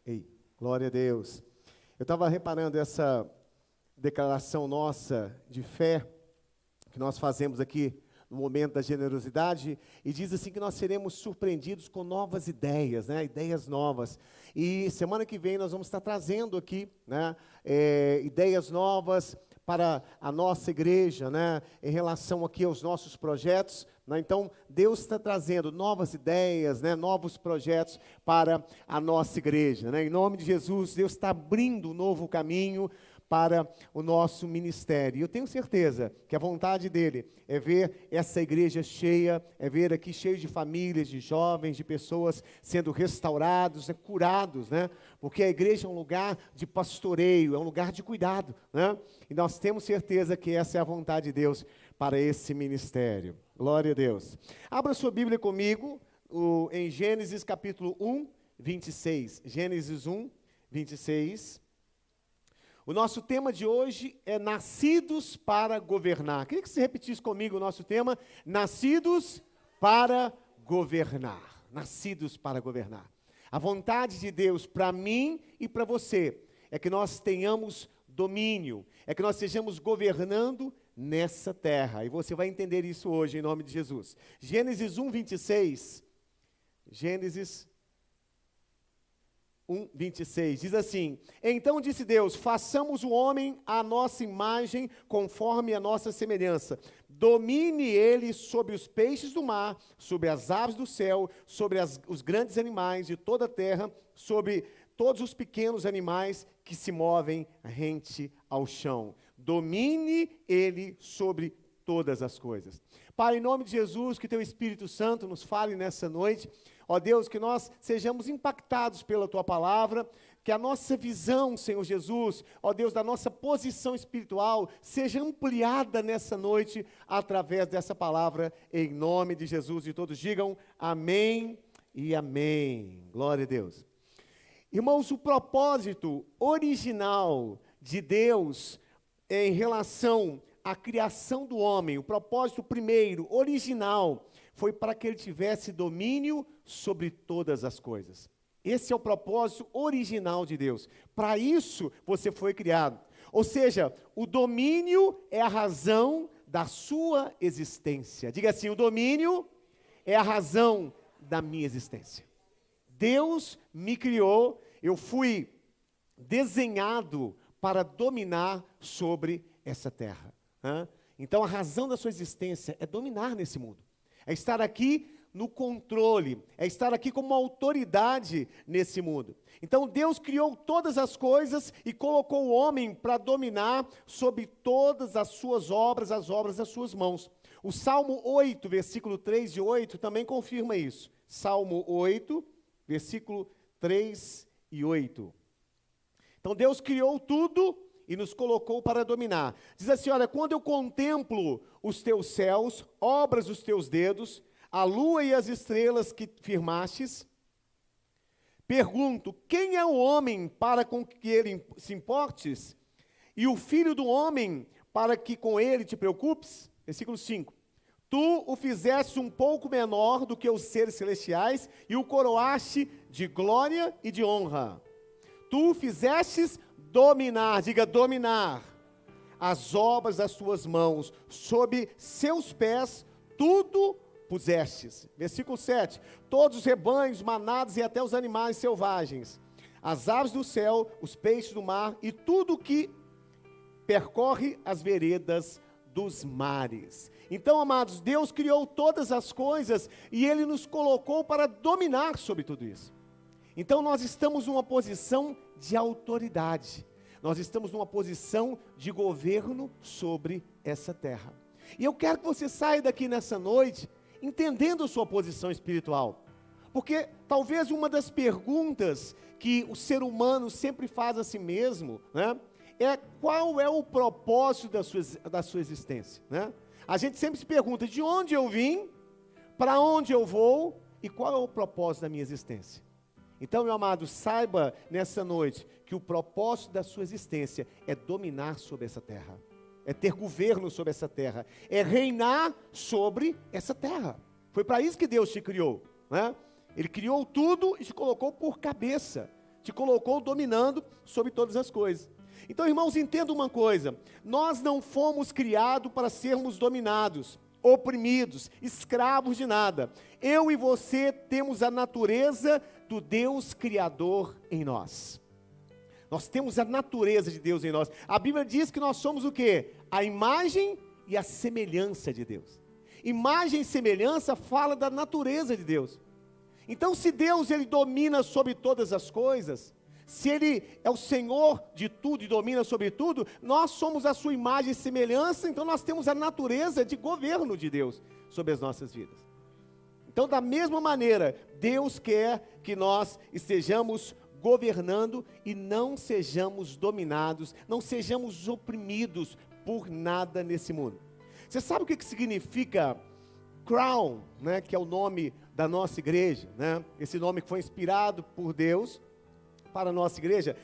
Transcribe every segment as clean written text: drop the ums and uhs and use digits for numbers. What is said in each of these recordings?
Ei, glória a Deus. Eu estava reparando essa declaração nossa de fé, que nós fazemos aqui no momento da generosidade, e diz assim que nós seremos surpreendidos com novas ideias, né? Ideias novas. E semana que vem nós vamos estar trazendo aqui, né? Ideias novas para a nossa igreja, né? Em relação aqui aos nossos projetos, né? Então, Deus está trazendo novas ideias, né? Novos projetos para a nossa igreja, né? Em nome de Jesus, Deus está abrindo um novo caminho para o nosso ministério. E eu tenho certeza que a vontade dele é ver essa igreja cheia, é ver aqui cheio de famílias, de jovens, de pessoas sendo restaurados, curados, né? Porque a igreja é um lugar de pastoreio, é um lugar de cuidado, né? E nós temos certeza que essa é a vontade de Deus para esse ministério. Glória a Deus. Abra sua Bíblia comigo em Gênesis capítulo 1, 26. Gênesis 1, 26. O nosso tema de hoje é nascidos para governar. Queria que você repetisse comigo o nosso tema, nascidos para governar. Nascidos para governar. A vontade de Deus para mim e para você é que nós tenhamos domínio, é que nós estejamos governando nessa terra. E você vai entender isso hoje em nome de Jesus. Gênesis 1, 26. Gênesis 1, 26, diz assim: Então disse Deus, façamos o homem à nossa imagem, conforme a nossa semelhança. Domine ele sobre os peixes do mar, sobre as aves do céu, sobre os grandes animais de toda a terra, sobre todos os pequenos animais que se movem rente ao chão. Domine ele sobre todas as coisas. Pai, em nome de Jesus, que teu Espírito Santo nos fale nessa noite. Ó Deus, que nós sejamos impactados pela Tua Palavra, que a nossa visão, Senhor Jesus, ó Deus, da nossa posição espiritual, seja ampliada nessa noite, através dessa palavra, em nome de Jesus. E todos digam amém e amém. Glória a Deus. Irmãos, o propósito original de Deus em relação à criação do homem, o propósito primeiro, original, foi para que ele tivesse domínio sobre todas as coisas. Esse é o propósito original de Deus. Para isso você foi criado. Ou seja, o domínio é a razão da sua existência. Diga assim, o domínio é a razão da minha existência. Deus me criou, eu fui desenhado para dominar sobre essa terra. Então a razão da sua existência é dominar nesse mundo. É estar aqui no controle, é estar aqui como autoridade nesse mundo. Então Deus criou todas as coisas e colocou o homem para dominar sobre todas as suas obras, as obras das suas mãos. O Salmo 8, versículo 3 e 8 também confirma isso. Salmo 8, versículo 3 e 8. Então Deus criou tudo e nos colocou para dominar. Diz assim, olha, quando eu contemplo os teus céus, obras dos teus dedos, a lua e as estrelas que firmastes, pergunto, quem é o homem para com que ele se importes? E o filho do homem para que com ele te preocupes? Versículo 5. Tu o fizeste um pouco menor do que os seres celestiais e o coroaste de glória e de honra. Tu o fizestes dominar, diga dominar, as obras das tuas mãos, sob seus pés, tudo pusestes. Versículo 7, todos os rebanhos, manadas e até os animais selvagens, as aves do céu, os peixes do mar e tudo que percorre as veredas dos mares. Então, amados, Deus criou todas as coisas e Ele nos colocou para dominar sobre tudo isso. Então nós estamos numa posição de autoridade, nós estamos numa posição de governo sobre essa terra. E eu quero que você saia daqui nessa noite entendendo a sua posição espiritual, porque talvez uma das perguntas que o ser humano sempre faz a si mesmo, né, é qual é o propósito da sua existência, né? A gente sempre se pergunta de onde eu vim, para onde eu vou e qual é o propósito da minha existência. Então, meu amado, saiba nessa noite que o propósito da sua existência é dominar sobre essa terra, é ter governo sobre essa terra, é reinar sobre essa terra. Foi para isso que Deus te criou, né? Ele criou tudo e te colocou por cabeça, te colocou dominando sobre todas as coisas. Então, irmãos, entenda uma coisa: nós não fomos criados para sermos dominados, oprimidos, escravos de nada. Eu e você temos a natureza do Deus Criador em nós. Nós temos a natureza de Deus em nós. A Bíblia diz que nós somos o quê? A imagem e a semelhança de Deus. Imagem e semelhança fala da natureza de Deus. Então, se Deus ele domina sobre todas as coisas, se Ele é o Senhor de tudo e domina sobre tudo, nós somos a sua imagem e semelhança, então nós temos a natureza de governo de Deus sobre as nossas vidas. Então, da mesma maneira, Deus quer que nós estejamos governando e não sejamos dominados, não sejamos oprimidos por nada nesse mundo. Você sabe o que significa Crown, né, que é o nome da nossa igreja, né? Esse nome que foi inspirado por Deus para a nossa igreja.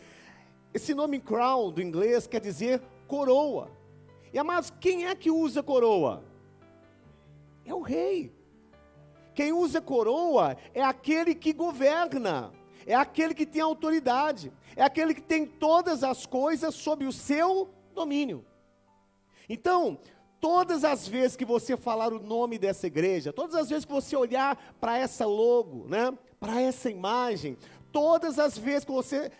Esse nome Crown do inglês quer dizer coroa. E amados, quem é que usa coroa? É o rei. Quem usa coroa é aquele que governa, é aquele que tem autoridade, é aquele que tem todas as coisas sob o seu domínio. Então, todas as vezes que você falar o nome dessa igreja, todas as vezes que você olhar para essa logo, né, para essa imagem, todas as vezes que você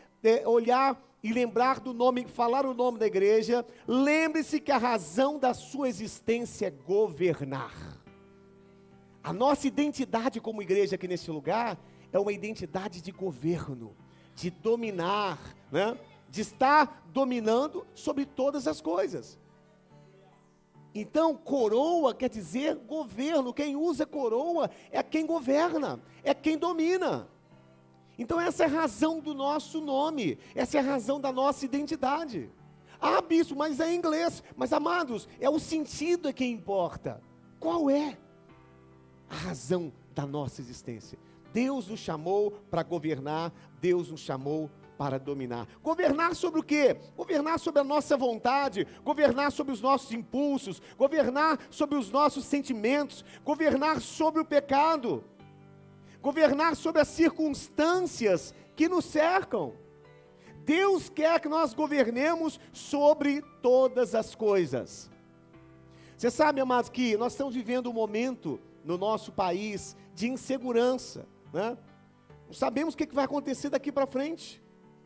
olhar e lembrar do nome, falar o nome da igreja, lembre-se que a razão da sua existência é governar. A nossa identidade como igreja aqui nesse lugar é uma identidade de governo, de dominar, né? De estar dominando sobre todas as coisas. Então, coroa quer dizer governo. Quem usa coroa é quem governa, é quem domina. Então essa é a razão do nosso nome, essa é a razão da nossa identidade. Ah, bispo, mas é em inglês. Mas, amados, é o sentido que importa. Qual é a razão da nossa existência? Deus nos chamou para governar, Deus nos chamou para dominar. Governar sobre o quê? Governar sobre a nossa vontade, governar sobre os nossos impulsos, governar sobre os nossos sentimentos, governar sobre o pecado, governar sobre as circunstâncias que nos cercam. Deus quer que nós governemos sobre todas as coisas. Você sabe, amados, que nós estamos vivendo um momento no nosso país de insegurança, né? Não sabemos o que vai acontecer daqui para frente.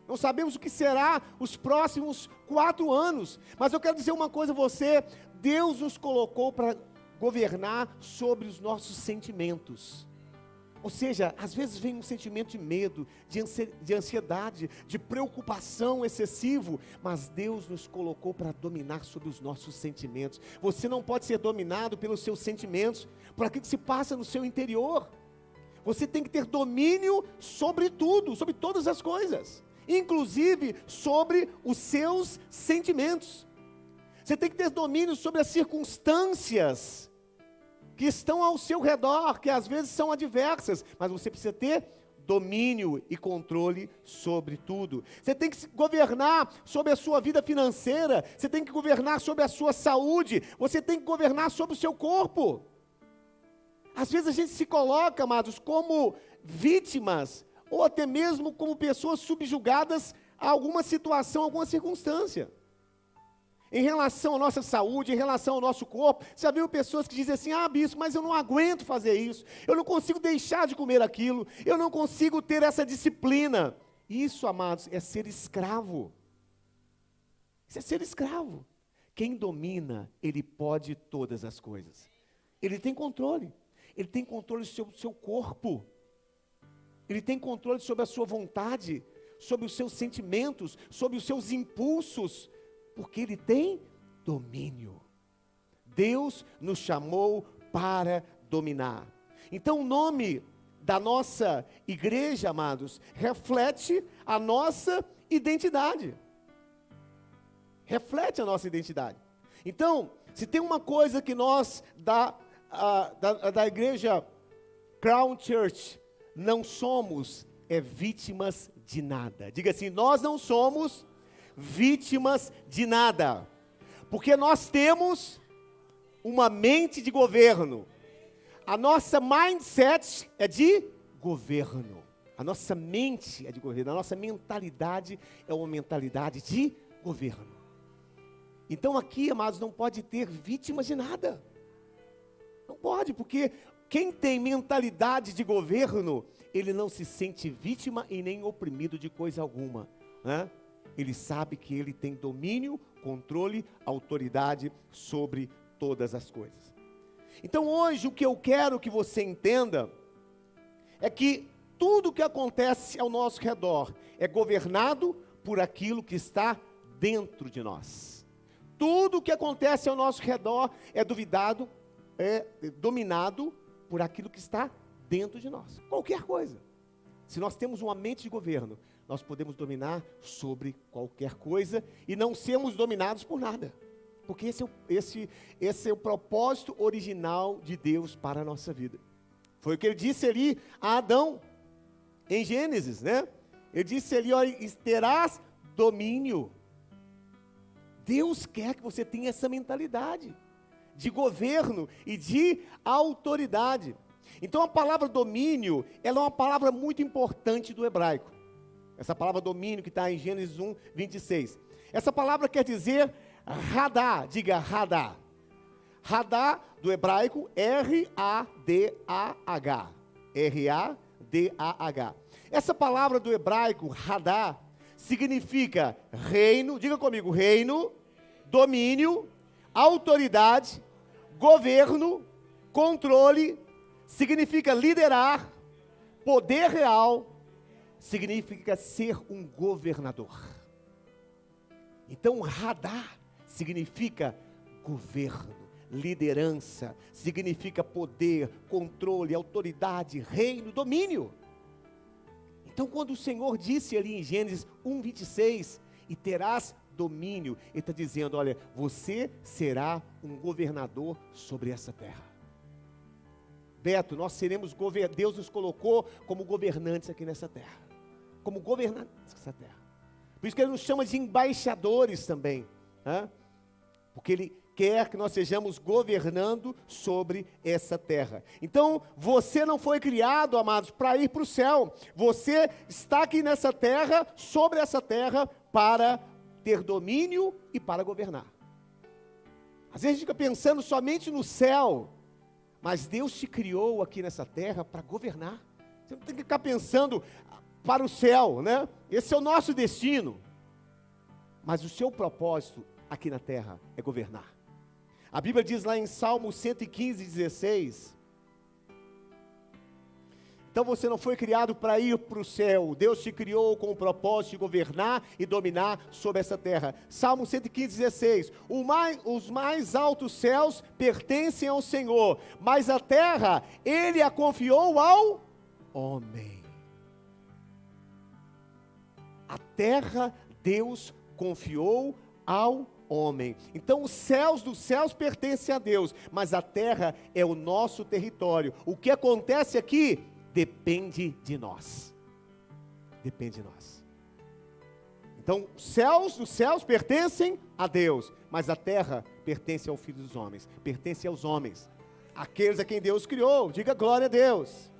Não sabemos o que será os próximos 4 anos. Mas eu quero dizer uma coisa a você: Deus nos colocou para governar sobre os nossos sentimentos. Ou seja, às vezes vem um sentimento de medo, de ansiedade, de preocupação excessivo, mas Deus nos colocou para dominar sobre os nossos sentimentos. Você não pode ser dominado pelos seus sentimentos, por aquilo que se passa no seu interior. Você tem que ter domínio sobre tudo, sobre todas as coisas, inclusive sobre os seus sentimentos. Você tem que ter domínio sobre as circunstâncias que estão ao seu redor, que às vezes são adversas, mas você precisa ter domínio e controle sobre tudo. Você tem que governar sobre a sua vida financeira, você tem que governar sobre a sua saúde, você tem que governar sobre o seu corpo. Às vezes a gente se coloca, amados, como vítimas, ou até mesmo como pessoas subjugadas a alguma situação, alguma circunstância. Em relação à nossa saúde, em relação ao nosso corpo, você já viu pessoas que dizem assim: ah, bispo, mas eu não aguento fazer isso, eu não consigo deixar de comer aquilo, eu não consigo ter essa disciplina. Isso, amados, é ser escravo. Isso é ser escravo. Quem domina, ele pode todas as coisas. Ele tem controle sobre o seu corpo, ele tem controle sobre a sua vontade, sobre os seus sentimentos, sobre os seus impulsos, porque Ele tem domínio. Deus nos chamou para dominar. Então o nome da nossa igreja, amados, reflete a nossa identidade. Reflete a nossa identidade. Então, se tem uma coisa que nós da igreja Crown Church não somos, é vítimas de nada. Diga assim: nós não somos vítimas de nada, porque nós temos uma mente de governo. A nossa mindset é de governo. A nossa mente é de governo, a nossa mentalidade é uma mentalidade de governo. Então aqui, amados, não pode ter vítimas de nada. Não pode, porque quem tem mentalidade de governo, ele não se sente vítima e nem oprimido de coisa alguma, né? Ele sabe que ele tem domínio, controle, autoridade sobre todas as coisas. Então hoje o que eu quero que você entenda é que tudo que acontece ao nosso redor é governado por aquilo que está dentro de nós. Tudo que acontece ao nosso redor é dominado por aquilo que está dentro de nós. Qualquer coisa. Se nós temos uma mente de governo, nós podemos dominar sobre qualquer coisa e não sermos dominados por nada. Porque esse é o propósito original de Deus para a nossa vida. Foi o que ele disse ali a Adão, em Gênesis, né? Ele disse ali, olha, terás domínio. Deus quer que você tenha essa mentalidade de governo e de autoridade. Então a palavra domínio, ela é uma palavra muito importante do hebraico. Essa palavra domínio que está em Gênesis 1, 26. Essa palavra quer dizer radá, diga radá. Radá do hebraico, R-A-D-A-H. R-A-D-A-H. Essa palavra do hebraico, radá, significa reino, diga comigo, reino, domínio, autoridade, governo, controle, significa liderar, poder real, significa ser um governador. Então, radar significa governo, liderança, significa poder, controle, autoridade, reino, domínio. Então, quando o Senhor disse ali em Gênesis 1:26, e terás domínio, Ele está dizendo, olha, você será um governador sobre essa terra. Beto, nós seremos Deus nos colocou como governantes aqui nessa terra. Como governantes dessa terra. Por isso que Ele nos chama de embaixadores também. Né? Porque Ele quer que nós sejamos governando sobre essa terra. Então, você não foi criado, amados, para ir para o céu. Você está aqui nessa terra, sobre essa terra, para ter domínio e para governar. Às vezes a gente fica pensando somente no céu, mas Deus te criou aqui nessa terra para governar. Você não tem que ficar pensando para o céu, né? Esse é o nosso destino. Mas o seu propósito aqui na terra é governar. A Bíblia diz lá em Salmo 115:16. Então você não foi criado para ir para o céu. Deus te criou com o propósito de governar e dominar sobre essa terra. Salmo 115:16. Os mais altos céus pertencem ao Senhor, mas a terra Ele a confiou ao homem. A terra Deus confiou ao homem. Então os céus dos céus pertencem a Deus, mas a terra é o nosso território. O que acontece aqui depende de nós. Depende de nós. Então os céus dos céus pertencem a Deus, mas a terra pertence ao Filho dos homens, pertence aos homens, aqueles a quem Deus criou. Diga glória a Deus.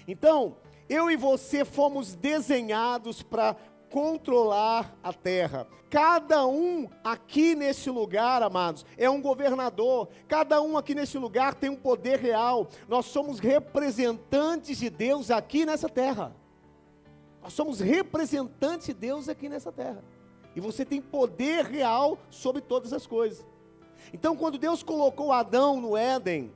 Então, eu e você fomos desenhados para controlar a terra. Cada um aqui neste lugar, amados, é um governador. Cada um aqui neste lugar tem um poder real. Nós somos representantes de Deus aqui nessa terra. Nós somos representantes de Deus aqui nessa terra. E você tem poder real sobre todas as coisas. Então, quando Deus colocou Adão no Éden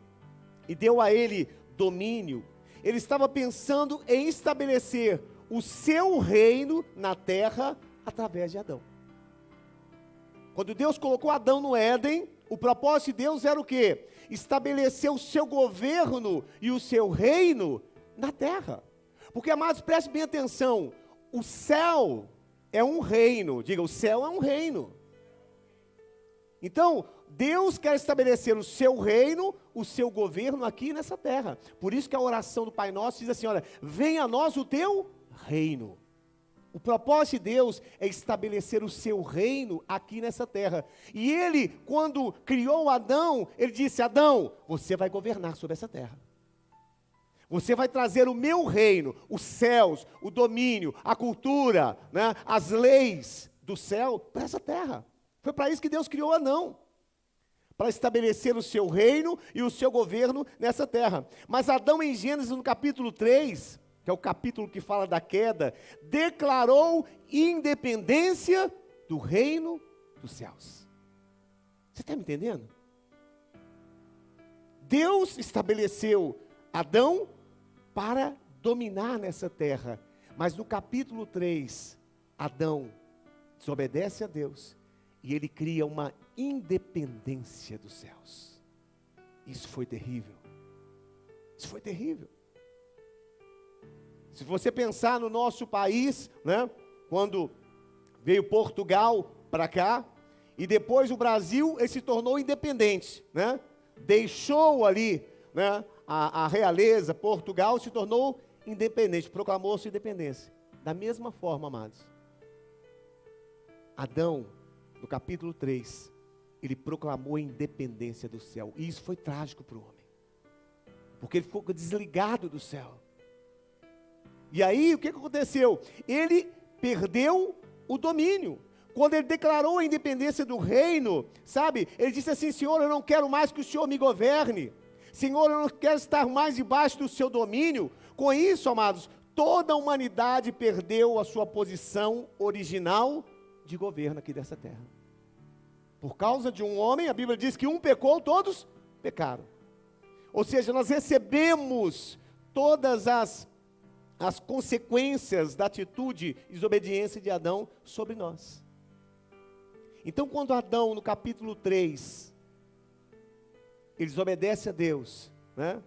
e deu a ele domínio, Ele estava pensando em estabelecer o seu reino na terra através de Adão. Quando Deus colocou Adão no Éden, o propósito de Deus era o quê? Estabelecer o seu governo e o seu reino na terra. Porque, amados, preste bem atenção, o céu é um reino, diga, o céu é um reino. Então, Deus quer estabelecer o seu reino, o seu governo aqui nessa terra. Por isso que a oração do Pai Nosso diz assim, olha, venha a nós o teu reino. O propósito de Deus é estabelecer o seu reino aqui nessa terra. E Ele, quando criou Adão, Ele disse, Adão, você vai governar sobre essa terra. Você vai trazer o meu reino, os céus, o domínio, a cultura, né, as leis do céu para essa terra. Foi para isso que Deus criou Adão, para estabelecer o seu reino e o seu governo nessa terra. Mas Adão, em Gênesis, no capítulo 3, que é o capítulo que fala da queda, declarou independência do reino dos céus. Você está me entendendo? Deus estabeleceu Adão para dominar nessa terra. Mas no capítulo 3, Adão desobedece a Deus e ele cria uma independência dos céus. Isso foi terrível. Isso foi terrível. Se você pensar no nosso país, né, quando veio Portugal para cá, e depois o Brasil, ele se tornou independente, né? Deixou ali, né, a realeza, Portugal se tornou independente, proclamou sua independência. Da mesma forma, amados, Adão, no capítulo 3, ele proclamou a independência do céu. E isso foi trágico para o homem, porque ele ficou desligado do céu. E aí, o que aconteceu? Ele perdeu o domínio. Quando ele declarou a independência do reino, sabe? Ele disse assim: Senhor, eu não quero mais que o Senhor me governe. Senhor, eu não quero estar mais debaixo do seu domínio. Com isso, amados, toda a humanidade perdeu a sua posição original de governo aqui dessa terra. Por causa de um homem, a Bíblia diz que um pecou, todos pecaram. Ou seja, nós recebemos todas as consequências da atitude e desobediência de Adão sobre nós. Então, quando Adão, no capítulo 3, ele desobedece a Deus, né?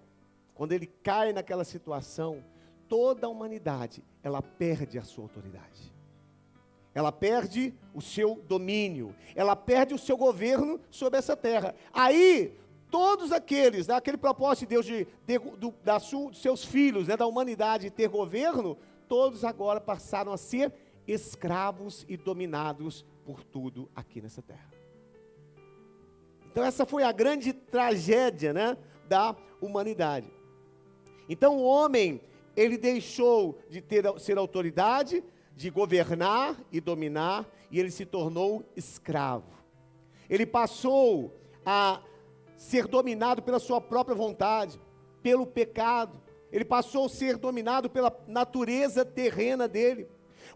Quando ele cai naquela situação, toda a humanidade, ela perde a sua autoridade. Ela perde o seu domínio, ela perde o seu governo sobre essa terra. Aí, todos aqueles, aquele propósito de Deus, dos seus filhos, né, da humanidade ter governo, todos agora passaram a ser escravos e dominados por tudo aqui nessa terra. Então essa foi a grande tragédia, né, da humanidade. Então o homem, ele deixou de ser autoridade, de governar e dominar, e ele se tornou escravo. Ele passou a ser dominado pela sua própria vontade, pelo pecado. Ele passou a ser dominado pela natureza terrena dele.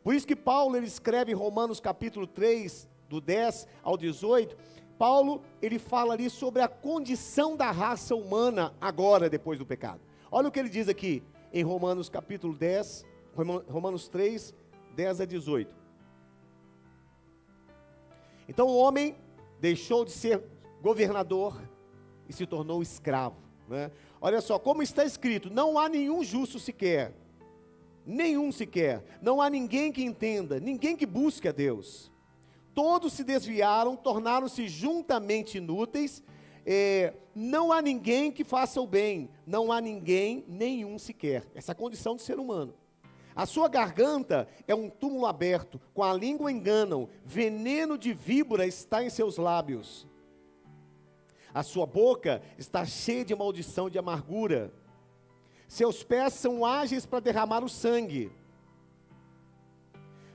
Por isso que Paulo, ele escreve em Romanos capítulo 3, do 10 ao 18, Paulo, ele fala ali sobre a condição da raça humana agora, depois do pecado. Olha o que ele diz aqui, em Romanos capítulo 10, Romanos 3, 10 a 18. Então o homem deixou de ser governador e se tornou escravo, né? Olha só, como está escrito: não há nenhum justo sequer, nenhum sequer, não há ninguém que entenda, ninguém que busque a Deus. Todos se desviaram, tornaram-se juntamente inúteis, não há ninguém que faça o bem, não há ninguém, nenhum sequer. Essa é a condição do ser humano. A sua garganta é um túmulo aberto, com a língua enganam, veneno de víbora está em seus lábios. A sua boca está cheia de maldição e de amargura. Seus pés são ágeis para derramar o sangue.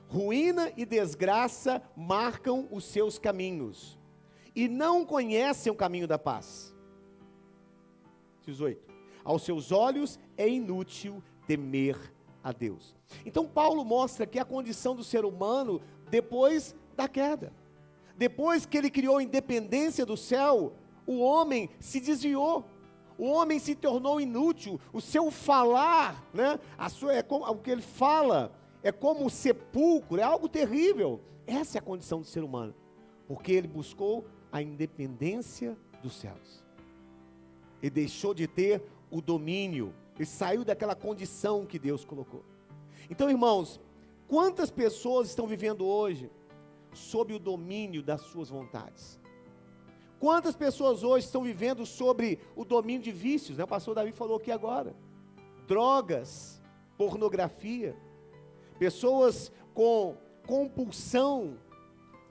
Ruína e desgraça marcam os seus caminhos, e não conhecem o caminho da paz. 18. Aos seus olhos é inútil temer a Deus. Então Paulo mostra aqui a condição do ser humano depois da queda. Depois que ele criou a independência do céu, o homem se desviou, o homem se tornou inútil, o seu falar, né, o que ele fala é como um sepulcro, é algo terrível. Essa é a condição do ser humano, porque ele buscou a independência dos céus, ele deixou de ter o domínio, ele saiu daquela condição que Deus colocou. Então, irmãos, quantas pessoas estão vivendo hoje sob o domínio das suas vontades? Quantas pessoas hoje estão vivendo sobre o domínio de vícios, né? O pastor Davi falou aqui agora, drogas, pornografia, pessoas com compulsão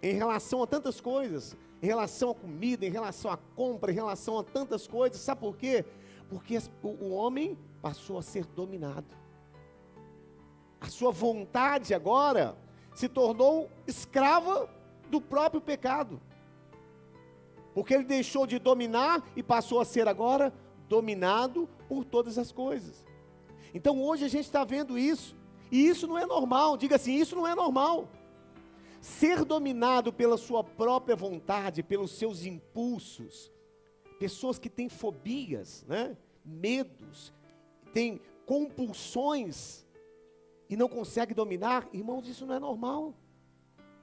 em relação a tantas coisas, em relação à comida, em relação à compra, em relação a tantas coisas. Sabe por quê? Porque o homem passou a ser dominado. A sua vontade agora se tornou escrava do próprio pecado. Porque ele deixou de dominar e passou a ser agora dominado por todas as coisas. Então hoje a gente está vendo isso. E isso não é normal. Diga assim, isso não é normal. Ser dominado pela sua própria vontade, pelos seus impulsos. Pessoas que têm fobias, né? Medos, têm compulsões e não conseguem dominar. Irmãos, isso não é normal.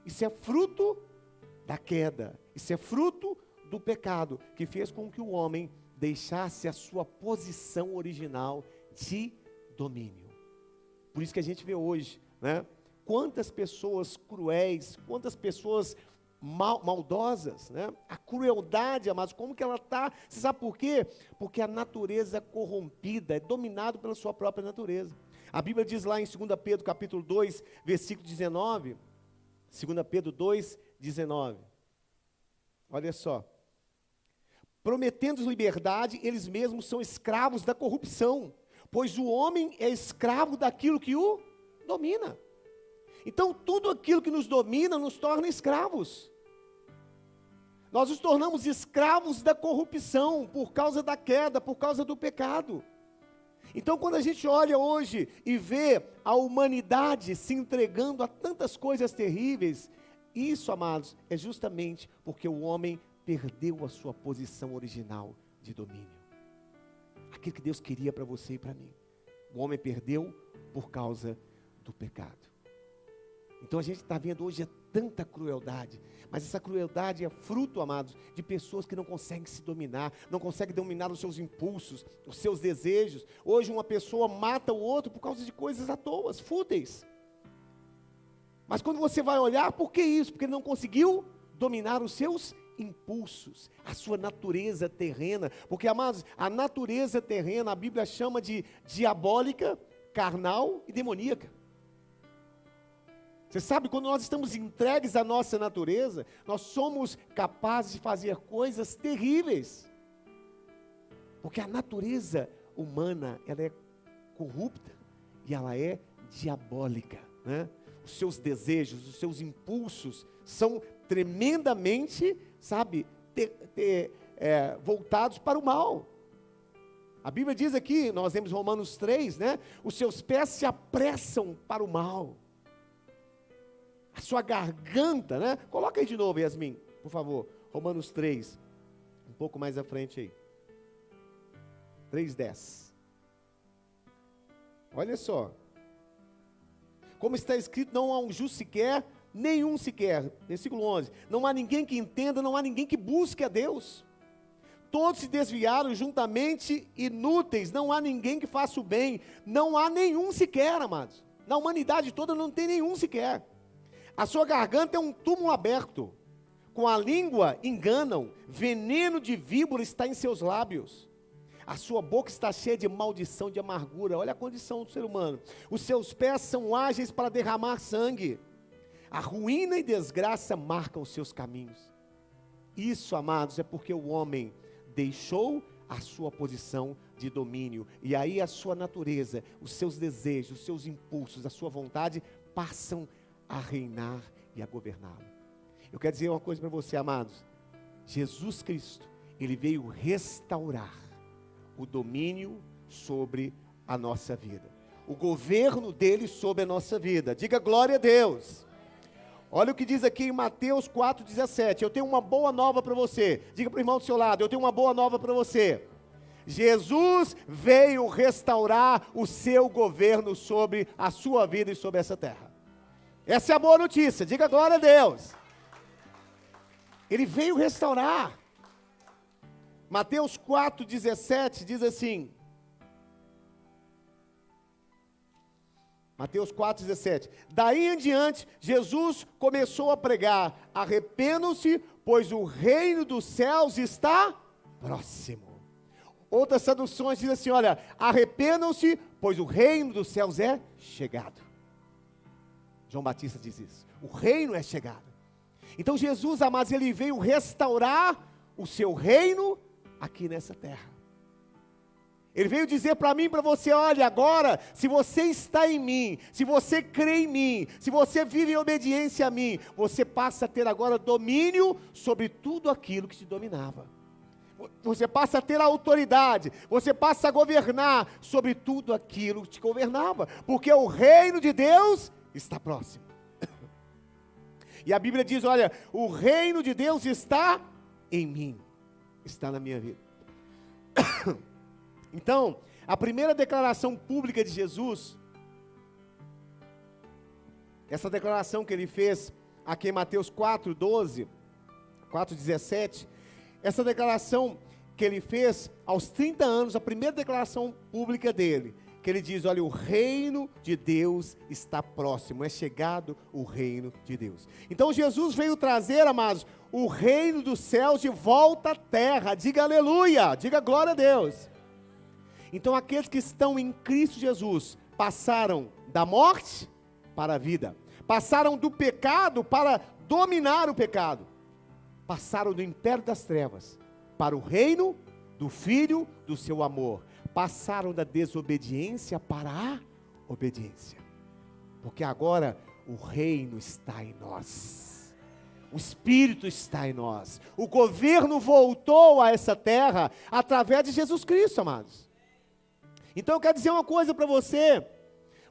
Isso é fruto da queda. Isso é fruto do pecado, que fez com que o homem deixasse a sua posição original de domínio. Por isso que a gente vê hoje, né? Quantas pessoas cruéis, quantas pessoas maldosas, né? A crueldade, amados, como que ela está? Você sabe por quê? Porque a natureza corrompida é dominada pela sua própria natureza. A Bíblia diz lá em 2 Pedro capítulo 2, versículo 19, 2 Pedro 2, 19, olha só. Prometendo liberdade, eles mesmos são escravos da corrupção, pois o homem é escravo daquilo que o domina. Então, tudo aquilo que nos domina nos torna escravos. Nós nos tornamos escravos da corrupção, por causa da queda, por causa do pecado. Então, quando a gente olha hoje e vê a humanidade se entregando a tantas coisas terríveis, isso, amados, é justamente porque o homem perdeu a sua posição original de domínio. Aquilo que Deus queria para você e para mim. O homem perdeu por causa do pecado. Então a gente está vendo hoje tanta crueldade, mas essa crueldade é fruto, amados, de pessoas que não conseguem se dominar, não conseguem dominar os seus impulsos, os seus desejos. Hoje uma pessoa mata o outro por causa de coisas à toa, fúteis. Mas quando você vai olhar, por que isso? Porque ele não conseguiu dominar os seus impulsos, a sua natureza terrena. Porque, amados, a natureza terrena, a Bíblia chama de diabólica, carnal e demoníaca. Você sabe, quando nós estamos entregues à nossa natureza, nós somos capazes de fazer coisas terríveis. Porque a natureza humana, ela é corrupta e ela é diabólica, né? Os seus desejos, os seus impulsos são tremendamente, sabe, voltados para o mal. A Bíblia diz aqui, nós lemos Romanos 3, né? Os seus pés se apressam para o mal. A sua garganta, né? Coloca aí de novo, Yasmin, por favor. Romanos 3, um pouco mais à frente aí. 3:10. Olha só. Como está escrito, não há um justo sequer, nenhum sequer. Versículo 11. Não há ninguém que entenda, não há ninguém que busque a Deus. Todos se desviaram juntamente inúteis, não há ninguém que faça o bem. Não há nenhum sequer, amados. Na humanidade toda não tem nenhum sequer. A sua garganta é um túmulo aberto. Com a língua enganam, veneno de víbora está em seus lábios. A sua boca está cheia de maldição, de amargura. Olha a condição do ser humano. Os seus pés são ágeis para derramar sangue. A ruína e desgraça marcam os seus caminhos. Isso, amados, é porque o homem deixou a sua posição de domínio. E aí a sua natureza, os seus desejos, os seus impulsos, a sua vontade passam a reinar e a governá-lo. Eu quero dizer uma coisa para você, amados. Jesus Cristo, Ele veio restaurar o domínio sobre a nossa vida. O governo dele sobre a nossa vida. Diga glória a Deus. Olha o que diz aqui em Mateus 4,17. Eu tenho uma boa nova para você. Diga para o irmão do seu lado, eu tenho uma boa nova para você. Jesus veio restaurar o seu governo sobre a sua vida e sobre essa terra. Essa é a boa notícia. Diga glória a Deus. Ele veio restaurar. Mateus 4,17 diz assim. Mateus 4,17. Daí em diante, Jesus começou a pregar: arrependam-se, pois o reino dos céus está próximo. Outras traduções dizem assim, olha, arrependam-se, pois o reino dos céus é chegado. João Batista diz isso. O reino é chegado. Então Jesus, amados, ele veio restaurar o seu reino aqui nessa terra. Ele veio dizer para mim e para você, olha, agora, se você está em mim, se você crê em mim, se você vive em obediência a mim, você passa a ter agora domínio sobre tudo aquilo que te dominava. Você passa a ter autoridade, você passa a governar sobre tudo aquilo que te governava, porque o reino de Deus está próximo. E a Bíblia diz, olha, o reino de Deus está em mim, está na minha vida. Então, a primeira declaração pública de Jesus, essa declaração que ele fez aqui em Mateus 4:12, 4:17, essa declaração que ele fez aos 30 anos, a primeira declaração pública dele, que ele diz, olha, o reino de Deus está próximo, é chegado o reino de Deus. Então Jesus veio trazer, amados, o reino dos céus de volta à terra. Diga aleluia, diga glória a Deus. Então aqueles que estão em Cristo Jesus, passaram da morte para a vida, passaram do pecado para dominar o pecado, passaram do império das trevas para o reino do Filho do seu amor, passaram da desobediência para a obediência, porque agora o reino está em nós, o Espírito está em nós, o governo voltou a essa terra através de Jesus Cristo, amados. Então eu quero dizer uma coisa para você,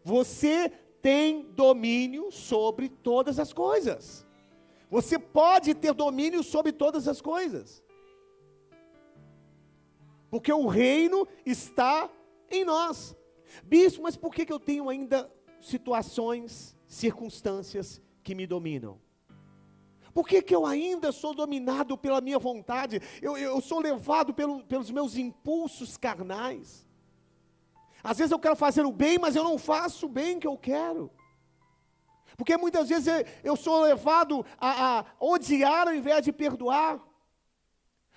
você tem domínio sobre todas as coisas, você pode ter domínio sobre todas as coisas, porque o reino está em nós. Bispo, mas por que eu tenho ainda situações, circunstâncias que me dominam? Por que eu ainda sou dominado pela minha vontade? Eu sou levado pelos meus impulsos carnais. Às vezes eu quero fazer o bem, mas eu não faço o bem que eu quero. Porque muitas vezes eu sou levado a odiar ao invés de perdoar.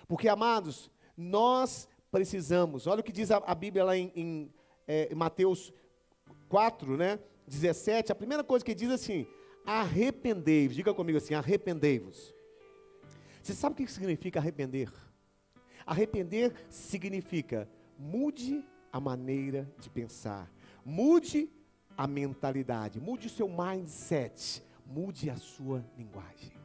Porque, amados, nós precisamos, olha o que diz a Bíblia lá em Mateus 4, 17, a primeira coisa que diz assim, arrependei-vos, diga comigo assim, arrependei-vos. Você sabe o que significa arrepender? Arrepender significa, mude a maneira de pensar, mude a mentalidade, mude o seu mindset, mude a sua linguagem.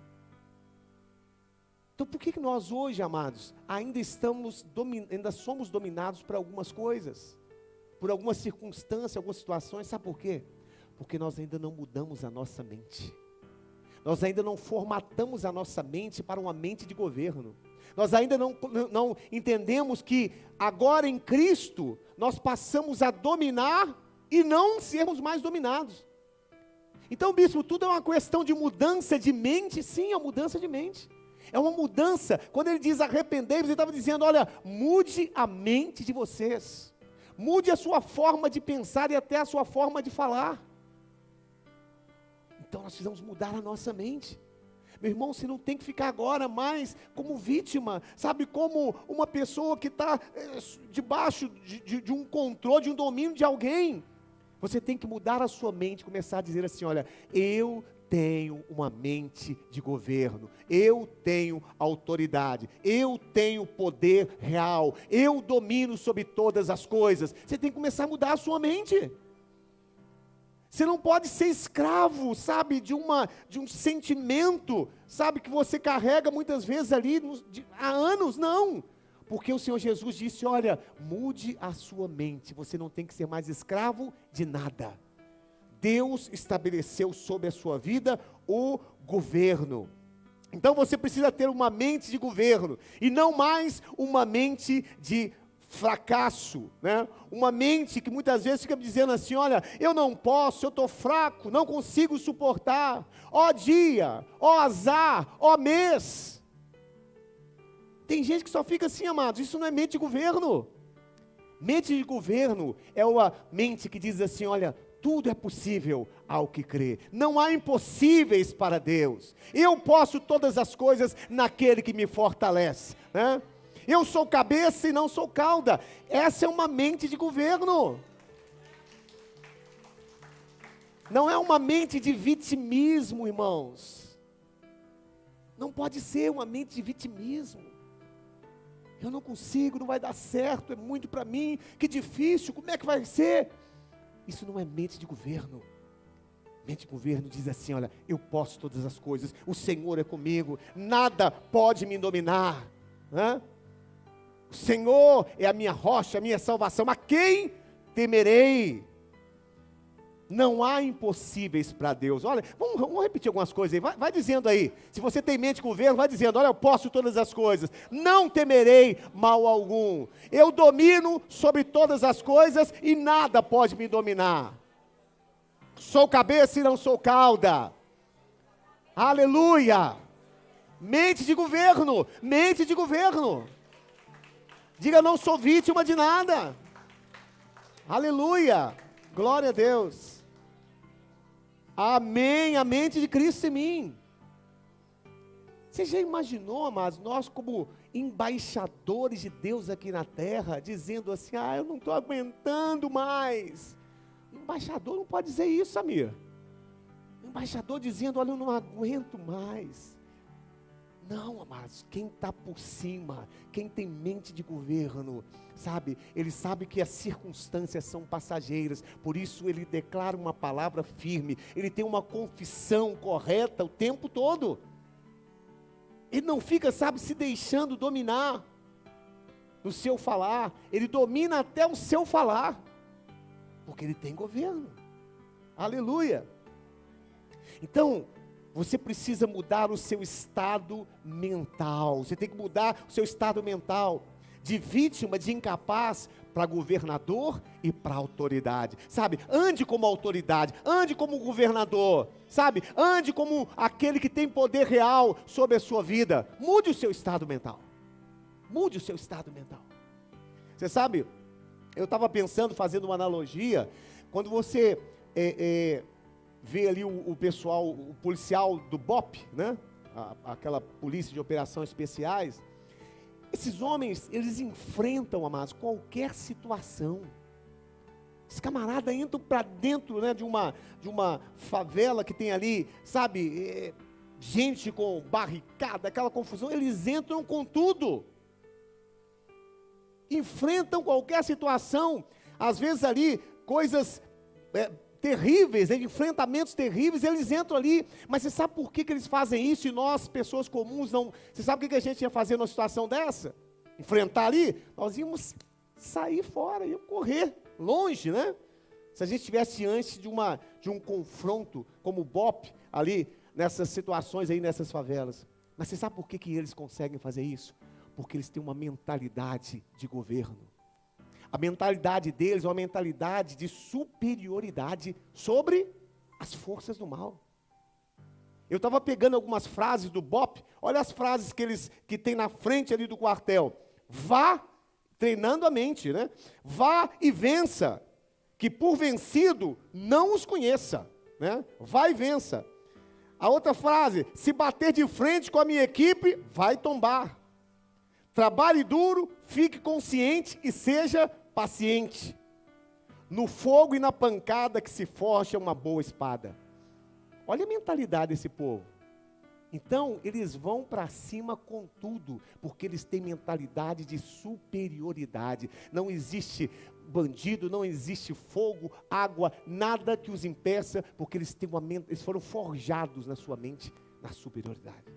Então por que nós hoje, amados, ainda somos dominados por algumas coisas, por algumas circunstâncias, algumas situações? Sabe por quê? Porque nós ainda não mudamos a nossa mente, nós ainda não formatamos a nossa mente para uma mente de governo, nós ainda não entendemos que agora em Cristo, nós passamos a dominar e não sermos mais dominados. Então, bispo, tudo é uma questão de mudança de mente? Sim, é uma mudança de mente. É uma mudança. Quando ele diz arrependei-vos, ele estava dizendo, olha, mude a mente de vocês. Mude a sua forma de pensar e até a sua forma de falar. Então nós precisamos mudar a nossa mente. Meu irmão, você não tem que ficar agora mais como vítima, sabe, como uma pessoa que está debaixo de um controle, de um domínio de alguém. Você tem que mudar a sua mente, começar a dizer assim, olha, eu tenho uma mente de governo, eu tenho autoridade, eu tenho poder real, eu domino sobre todas as coisas. Você tem que começar a mudar a sua mente. Você não pode ser escravo, sabe, de um sentimento, sabe, que você carrega muitas vezes ali há anos, não. Porque o Senhor Jesus disse, olha, mude a sua mente, você não tem que ser mais escravo de nada. Deus estabeleceu sobre a sua vida o governo. Então você precisa ter uma mente de governo, e não mais uma mente de fracasso, uma mente que muitas vezes fica dizendo assim, olha, eu não posso, eu estou fraco, não consigo suportar, ó dia, ó azar, ó mês. Tem gente que só fica assim, amados, isso não é mente de governo. Mente de governo é uma mente que diz assim, olha, tudo é possível ao que crê, não há impossíveis para Deus, eu posso todas as coisas naquele que me fortalece, Eu sou cabeça e não sou cauda. Essa é uma mente de governo. Não é uma mente de vitimismo, irmãos. Não pode ser uma mente de vitimismo. eu não consigo, não vai dar certo, é muito para mim, que difícil, como é que vai ser? Isso não é mente de governo. Mente de governo diz assim, olha, eu posso todas as coisas, o Senhor é comigo, nada pode me dominar, né? O Senhor é a minha rocha, a minha salvação, a quem temerei? Não há impossíveis para Deus. Olha, vamos repetir algumas coisas aí, vai dizendo aí, se você tem mente de governo, vai dizendo, olha, eu posso todas as coisas, não temerei mal algum, eu domino sobre todas as coisas e nada pode me dominar. Sou cabeça e não sou cauda. Aleluia. Mente de governo, mente de governo. Diga, não sou vítima de nada. Aleluia. Glória a Deus. Amém. A mente de Cristo em mim. Você já imaginou, amados, nós como embaixadores de Deus aqui na terra, dizendo assim, eu não estou aguentando mais. O embaixador não pode dizer isso, Samir. O embaixador dizendo, olha, eu não aguento mais. Não, amados, quem está por cima, quem tem mente de governo, sabe, ele sabe que as circunstâncias são passageiras, por isso ele declara uma palavra firme, ele tem uma confissão correta o tempo todo. Ele não fica, sabe, se deixando dominar no seu falar, ele domina até o seu falar. Porque ele tem governo. Aleluia. Então, você precisa mudar o seu estado mental. Você tem que mudar o seu estado mental. De vítima, de incapaz, para governador e para autoridade. Sabe, ande como autoridade, ande como governador. Sabe, ande como aquele que tem poder real sobre a sua vida. Mude o seu estado mental. Mude o seu estado mental. Você sabe, eu estava pensando, fazendo uma analogia, quando você vê ali o pessoal, o policial do BOP, né? Aquela polícia de operações especiais, esses homens, eles enfrentam, amados, qualquer situação. Esse camarada entra para dentro, né, de uma favela que tem ali, sabe, gente com barricada, aquela confusão, eles entram com tudo. Enfrentam qualquer situação, às vezes ali, coisas terríveis, enfrentamentos terríveis, eles entram ali, mas você sabe por que eles fazem isso e nós, pessoas comuns, não, você sabe o que a gente ia fazer numa situação dessa? Enfrentar ali? Nós íamos sair fora, íamos correr, longe, né? Se a gente estivesse antes de um confronto, como o BOP, ali, nessas situações aí, nessas favelas, mas você sabe por que eles conseguem fazer isso? Porque eles têm uma mentalidade de governo. A mentalidade deles é uma mentalidade de superioridade sobre as forças do mal. Eu estava pegando algumas frases do BOP, olha as frases que tem na frente ali do quartel. Vá, treinando a mente, né? Vá e vença, que por vencido não os conheça, né? Vá e vença. A outra frase, se bater de frente com a minha equipe, vai tombar. Trabalhe duro, fique consciente e seja paciente. No fogo e na pancada que se forja uma boa espada. Olha a mentalidade desse povo. Então, eles vão para cima com tudo, porque eles têm mentalidade de superioridade. Não existe bandido, não existe fogo, água, nada que os impeça, porque eles foram forjados na sua mente, na superioridade.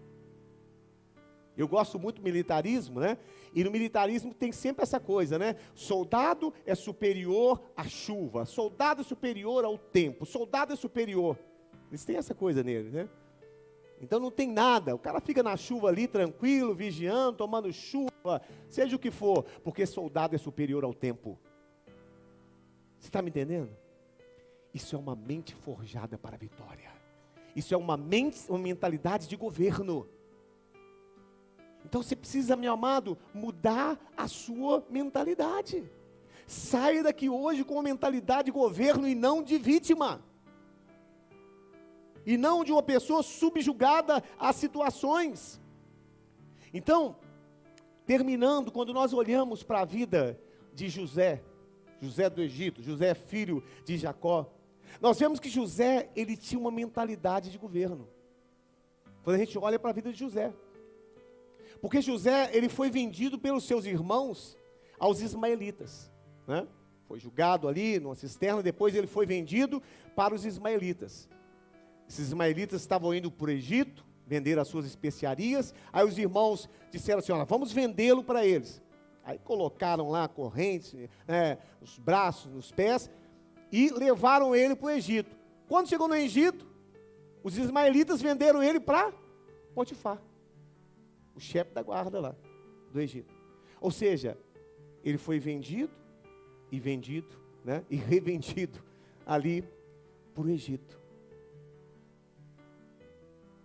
Eu gosto muito do militarismo, né? E no militarismo tem sempre essa coisa, né? Soldado é superior à chuva, soldado é superior ao tempo, soldado é superior. Eles têm essa coisa neles, né? Então não tem nada, o cara fica na chuva ali tranquilo, vigiando, tomando chuva, seja o que for, porque soldado é superior ao tempo. Você está me entendendo? Isso é uma mente forjada para a vitória. Isso é uma mentalidade de governo. Então você precisa, meu amado, mudar a sua mentalidade. Saia daqui hoje com uma mentalidade de governo e não de vítima. E não de uma pessoa subjugada às situações. Então, terminando, quando nós olhamos para a vida de José do Egito, José filho de Jacó, nós vemos que José, ele tinha uma mentalidade de governo. Quando a gente olha para a vida de José. Porque José, ele foi vendido pelos seus irmãos aos ismaelitas, né? Foi julgado ali numa cisterna, depois ele foi vendido para os ismaelitas. Esses ismaelitas estavam indo para o Egito, vender as suas especiarias, aí os irmãos disseram assim, olha, vamos vendê-lo para eles. Aí colocaram lá correntes, nos braços, nos pés, e levaram ele para o Egito. Quando chegou no Egito, os ismaelitas venderam ele para Potifar, o chefe da guarda lá do Egito. Ou seja, ele foi vendido, né, e revendido ali para o Egito.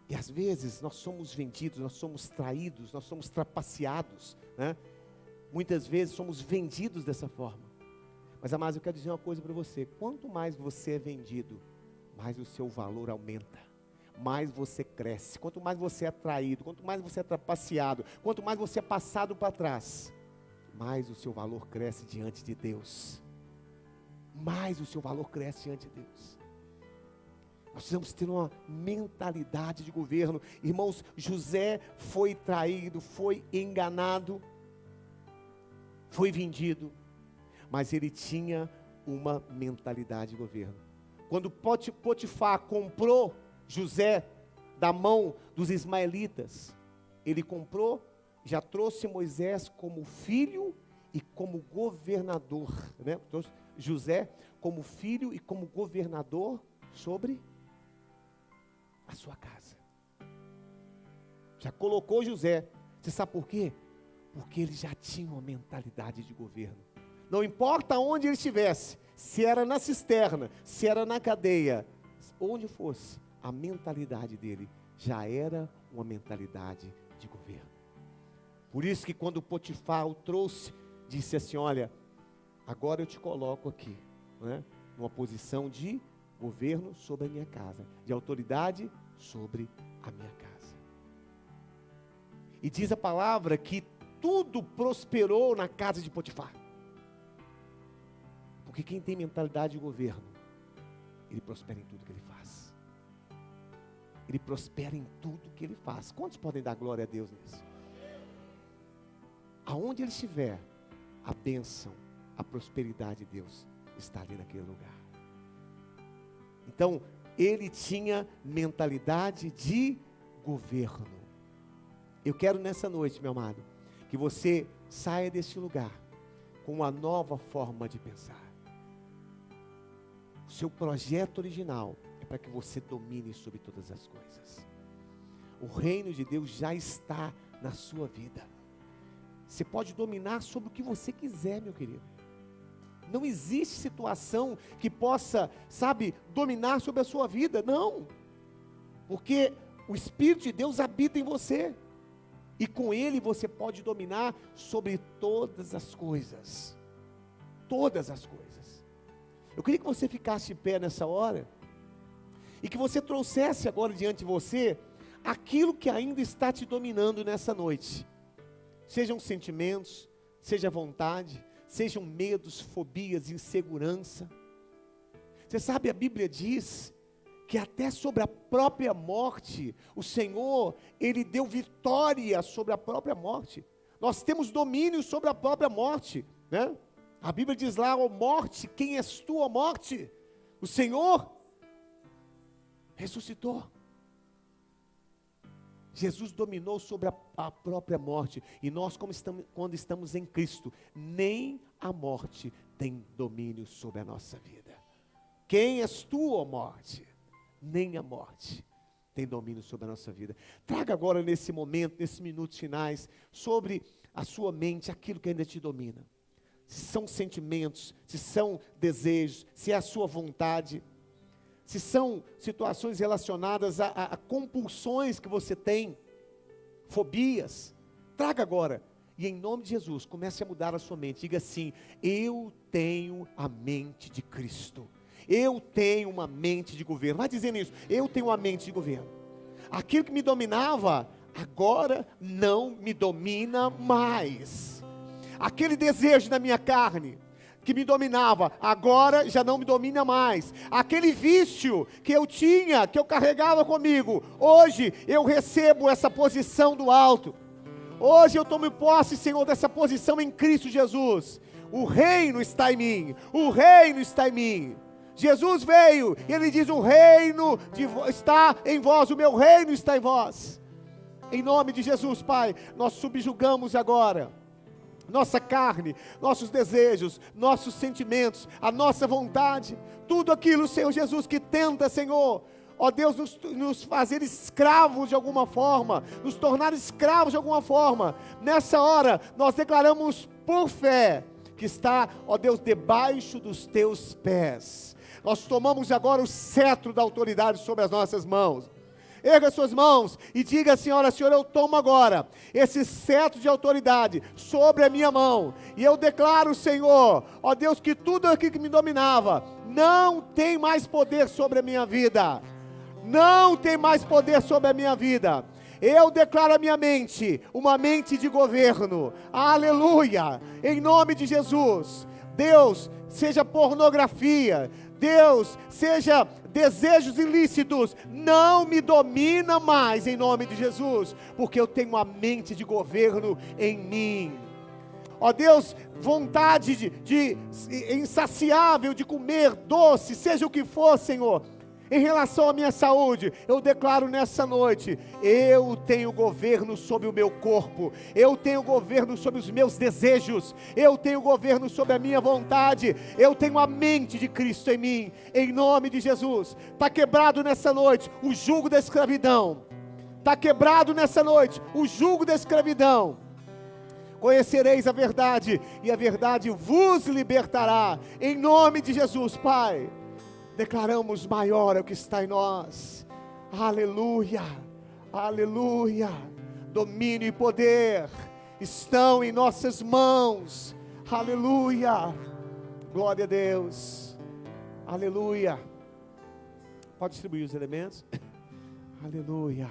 E às vezes nós somos vendidos, nós somos traídos, nós somos trapaceados, né? Muitas vezes somos vendidos dessa forma. Mas, amados, eu quero dizer uma coisa para você. Quanto mais você é vendido, mais o seu valor aumenta. Mais você cresce. Quanto mais você é traído, quanto mais você é trapaceado, quanto mais você é passado para trás, mais o seu valor cresce diante de Deus. Mais o seu valor cresce diante de Deus. Nós precisamos ter uma mentalidade de governo. Irmãos, José foi traído, foi enganado, foi vendido, mas ele tinha uma mentalidade de governo. Quando Potifar comprou José da mão dos ismaelitas, ele comprou, já trouxe Moisés como filho e como governador, né? Trouxe José como filho e como governador sobre a sua casa. Já colocou José. Você sabe por quê? Porque ele já tinha uma mentalidade de governo. Não importa onde ele estivesse, se era na cisterna, se era na cadeia, onde fosse, a mentalidade dele já era uma mentalidade de governo. Por isso que quando Potifar o trouxe, disse assim, olha, agora eu te coloco aqui, né, numa posição de governo sobre a minha casa, de autoridade sobre a minha casa. E diz a palavra que tudo prosperou na casa de Potifar. Porque quem tem mentalidade de governo, ele prospera em tudo que ele faz. Ele prospera em tudo que ele faz. Quantos podem dar glória a Deus nisso? Aonde ele estiver, a bênção, a prosperidade de Deus está ali naquele lugar. Então, ele tinha mentalidade de governo. Eu quero nessa noite, meu amado, que você saia deste lugar com uma nova forma de pensar. O seu projeto original é para que você domine sobre todas as coisas. O reino de Deus já está na sua vida. Você pode dominar sobre o que você quiser, meu querido. Não existe situação que possa, dominar sobre a sua vida, não. Porque o Espírito de Deus habita em você. E com Ele você pode dominar sobre todas as coisas. Todas as coisas. Eu queria que você ficasse de pé nessa hora. E que você trouxesse agora diante de você aquilo que ainda está te dominando nessa noite. Sejam sentimentos, seja vontade, sejam medos, fobias, insegurança. Você sabe, a Bíblia diz que até sobre a própria morte, o Senhor, Ele deu vitória sobre a própria morte. Nós temos domínio sobre a própria morte, né? A Bíblia diz lá, ó morte, quem és tu, ó morte? O Senhor ressuscitou. Jesus dominou sobre a própria morte. E nós, quando estamos em Cristo, nem a morte tem domínio sobre a nossa vida. Quem és tu, ó morte? Nem a morte tem domínio sobre a nossa vida. Traga agora nesse momento, nesses minutos finais, sobre a sua mente aquilo que ainda te domina. Se são sentimentos, se são desejos, se é a sua vontade, se são situações relacionadas a compulsões que você tem, fobias, traga agora. E em nome de Jesus, comece a mudar a sua mente. Diga assim, eu tenho a mente de Cristo. Eu tenho uma mente de governo. Vai dizendo isso, eu tenho uma mente de governo. Aquilo que me dominava, agora não me domina mais. Aquele desejo da minha carne, que me dominava, agora já não me domina mais. Aquele vício que eu tinha, que eu carregava comigo, hoje eu recebo essa posição do alto. Hoje eu tomo posse, Senhor, dessa posição em Cristo Jesus. O reino está em mim, o reino está em mim. Jesus veio e Ele diz, o reino está em vós, o meu reino está em vós. Em nome de Jesus, Pai, nós subjugamos agora nossa carne, nossos desejos, nossos sentimentos, a nossa vontade, tudo aquilo, Senhor Jesus, que tenta, Senhor, ó Deus, nos fazer escravos de alguma forma, nos tornar escravos de alguma forma. Nessa hora, nós declaramos por fé, que está, ó Deus, debaixo dos teus pés. Nós tomamos agora o cetro da autoridade sobre as nossas mãos. Erga suas mãos e diga, Senhora, Senhor, eu tomo agora esse cetro de autoridade sobre a minha mão. E eu declaro, Senhor, ó Deus, que tudo aquilo que me dominava não tem mais poder sobre a minha vida. Não tem mais poder sobre a minha vida. Eu declaro a minha mente, uma mente de governo. Aleluia! Em nome de Jesus. Deus, seja pornografia. Deus, seja desejos ilícitos, não me domina mais em nome de Jesus, porque eu tenho uma mente de governo em mim. Ó Deus, vontade insaciável de comer doce, seja o que for, Senhor. Em relação à minha saúde, eu declaro nessa noite, eu tenho governo sobre o meu corpo, eu tenho governo sobre os meus desejos, eu tenho governo sobre a minha vontade, eu tenho a mente de Cristo em mim, em nome de Jesus. Está quebrado nessa noite o jugo da escravidão, está quebrado nessa noite o jugo da escravidão. Conhecereis a verdade, e a verdade vos libertará, em nome de Jesus, Pai. Declaramos, maior é o que está em nós. Aleluia, aleluia. Domínio e poder estão em nossas mãos. Aleluia, glória a Deus. Aleluia. Pode distribuir os elementos. Aleluia.